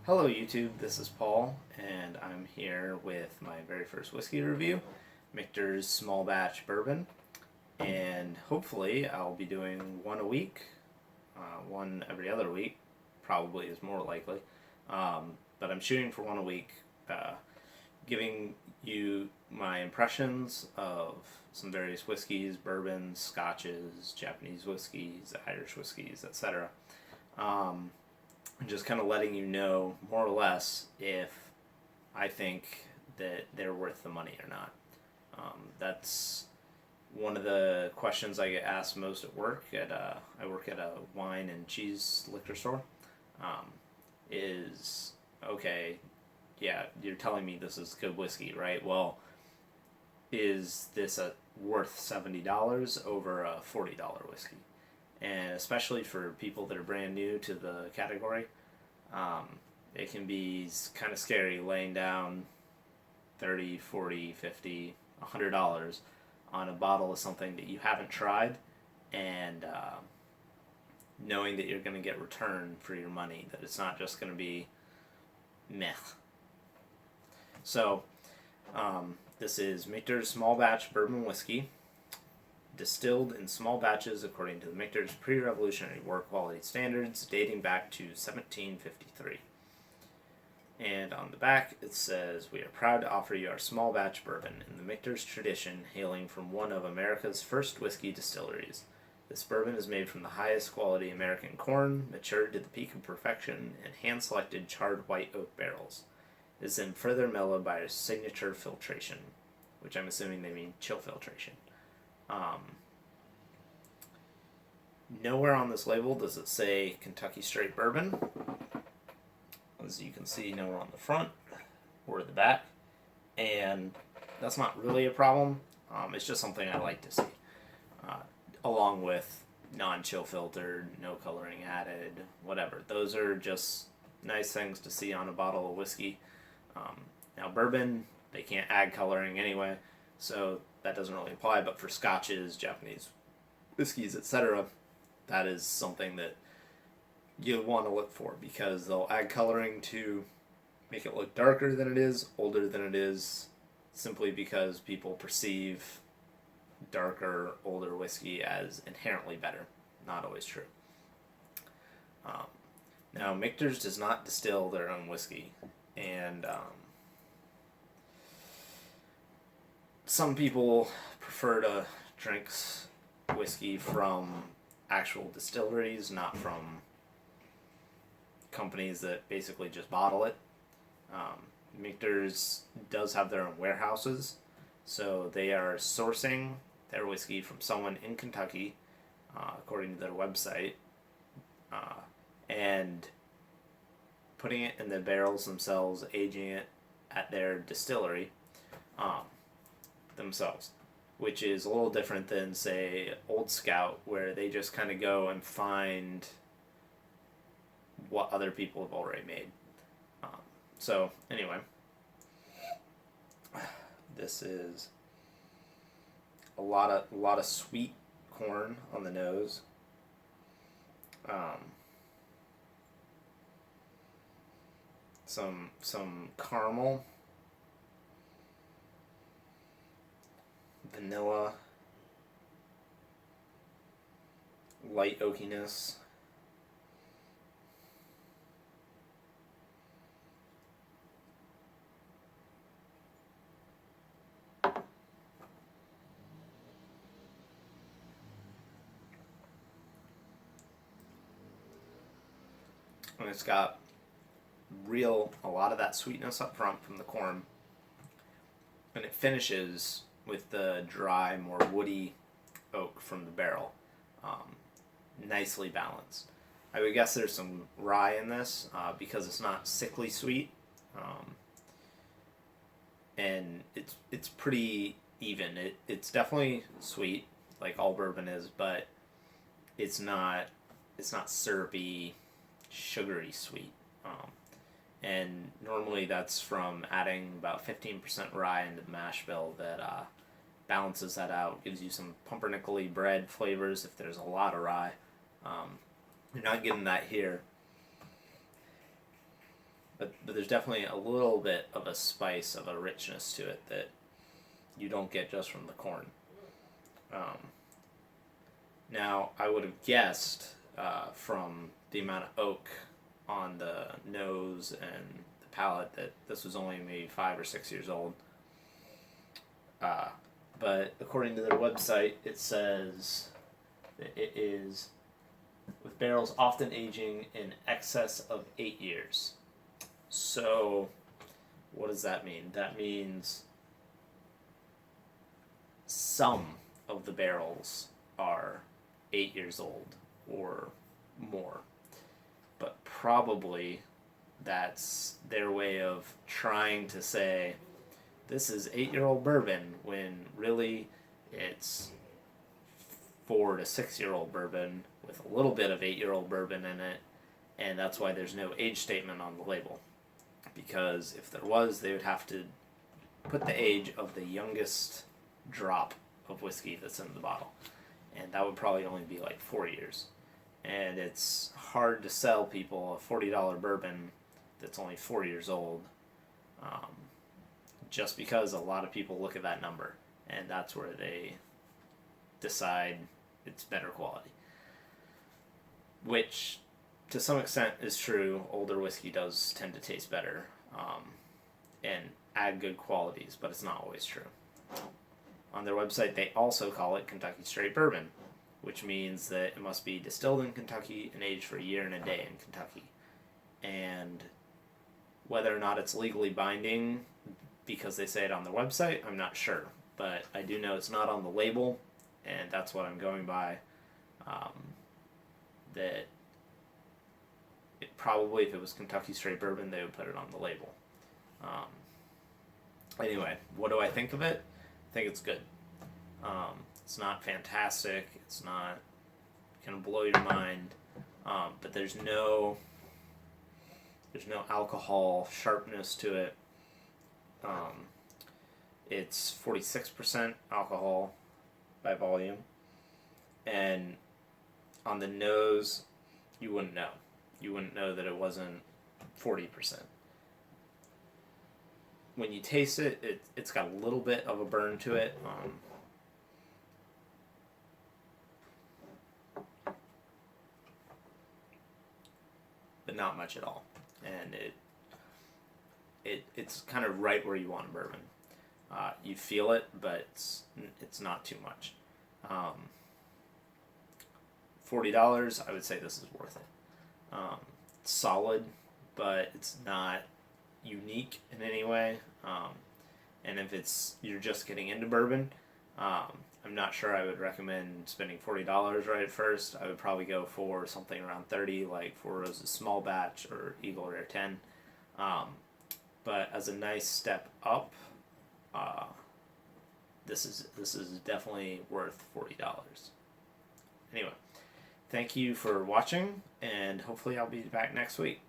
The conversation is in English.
Hello YouTube, this is Paul, and I'm here with my very first whiskey review, Michter's Small Batch Bourbon, and hopefully I'll be doing one a week, one every other week, probably is more likely, but I'm shooting for one a week, giving you my impressions of some various whiskeys, bourbons, scotches, Japanese whiskeys, Irish whiskeys, etc. And just kind of letting you know more or less if I think that they're worth the money or not. That's one of the questions I get asked most at work. I work at a wine and cheese liquor store. Um, is okay, yeah, you're telling me this is good whiskey, right? Well, is this worth $70 over a $40 whiskey? And especially for people that are brand new to the category, it can be kind of scary laying down 30, 40, 50, $100 on a bottle of something that you haven't tried, and knowing that you're going to get return for your money, that it's not just going to be meh. So, this is Michter's Small Batch Bourbon Whiskey, distilled in small batches according to the Michter's pre-Revolutionary War quality standards dating back to 1753. And on the back it says, "We are proud to offer you our small batch bourbon in the Michter's tradition, hailing from one of America's first whiskey distilleries. This bourbon is made from the highest quality American corn, matured to the peak of perfection in hand-selected charred white oak barrels. It is then further mellowed by our signature filtration," which I'm assuming they mean chill filtration. Nowhere on this label does it say Kentucky Straight Bourbon. As you can see, nowhere on the front or the back. And that's not really a problem. It's just something I like to see. Along with non-chill filtered, no coloring added, whatever. Those are just nice things to see on a bottle of whiskey. Now bourbon, they can't add coloring anyway, so that doesn't really apply, but for scotches, Japanese whiskeys, etc., that is something that you want to look for, because they'll add coloring to make it look darker than it is, older than it is, simply because people perceive darker, older whiskey as inherently better. Not always true. Now, Michter's does not distill their own whiskey, and some people prefer to drink whiskey from actual distilleries, not from companies that basically just bottle it. Michter's does have their own warehouses, so they are sourcing their whiskey from someone in Kentucky, according to their website, and putting it in the barrels themselves, aging it at their distillery themselves, which is a little different than, say, Old Scout, where they just kind of go and find what other people have already made. So, anyway, this is a lot of sweet corn on the nose. Some caramel, vanilla, light oakiness. And it's got a lot of that sweetness up front from the corn, and it finishes with the dry, more woody oak from the barrel. Nicely balanced. I would guess there's some rye in this, because it's not sickly sweet, and it's pretty even. It's definitely sweet, like all bourbon is, but it's not syrupy, sugary sweet. And normally that's from adding about 15% rye into the mash bill that balances that out, gives you some pumpernickel-y bread flavors if there's a lot of rye. You're not getting that here. but there's definitely a little bit of a spice, of a richness to it that you don't get just from the corn. Um, Now, I would have guessed from the amount of oak on the nose and the palate that this was only maybe 5 or 6 years old. Uh, but according to their website, it says that it is with barrels often aging in excess of 8 years. So, what does that mean? That means some of the barrels are 8 years old or more. But probably that's their way of trying to say this is 8-year-old bourbon when really it's 4 to 6-year-old bourbon with a little bit of 8-year-old bourbon in it, and that's why there's no age statement on the label. Because if there was, they would have to put the age of the youngest drop of whiskey that's in the bottle, and that would probably only be like 4 years. And it's hard to sell people a $40 bourbon that's only 4 years old, just because a lot of people look at that number, and that's where they decide it's better quality. Which, to some extent, is true. Older whiskey does tend to taste better and add good qualities, but it's not always true. On their website, they also call it Kentucky Straight Bourbon, which means that it must be distilled in Kentucky and aged for a year and a day in Kentucky. And whether or not it's legally binding, because they say it on their website, I'm not sure. But I do know it's not on the label, and that's what I'm going by. That it probably, if it was Kentucky Straight Bourbon, they would put it on the label. Anyway, what do I think of it? I think it's good. It's not fantastic. It's not gonna blow your mind. But there's no alcohol sharpness to it. It's 46% alcohol by volume, and on the nose, you wouldn't know. You wouldn't know that it wasn't 40%. When you taste it, it's got a little bit of a burn to it. But not much at all. And it's kind of right where you want a bourbon. You feel it, but it's not too much. $40, I would say this is worth it. It's solid, but it's not unique in any way. And if you're just getting into bourbon, I'm not sure I would recommend spending $40 right at first. I would probably go for something around 30, like Four Roses Small Batch or Eagle Rare 10. But as a nice step up, this is definitely worth $40. Anyway, thank you for watching, and hopefully I'll be back next week.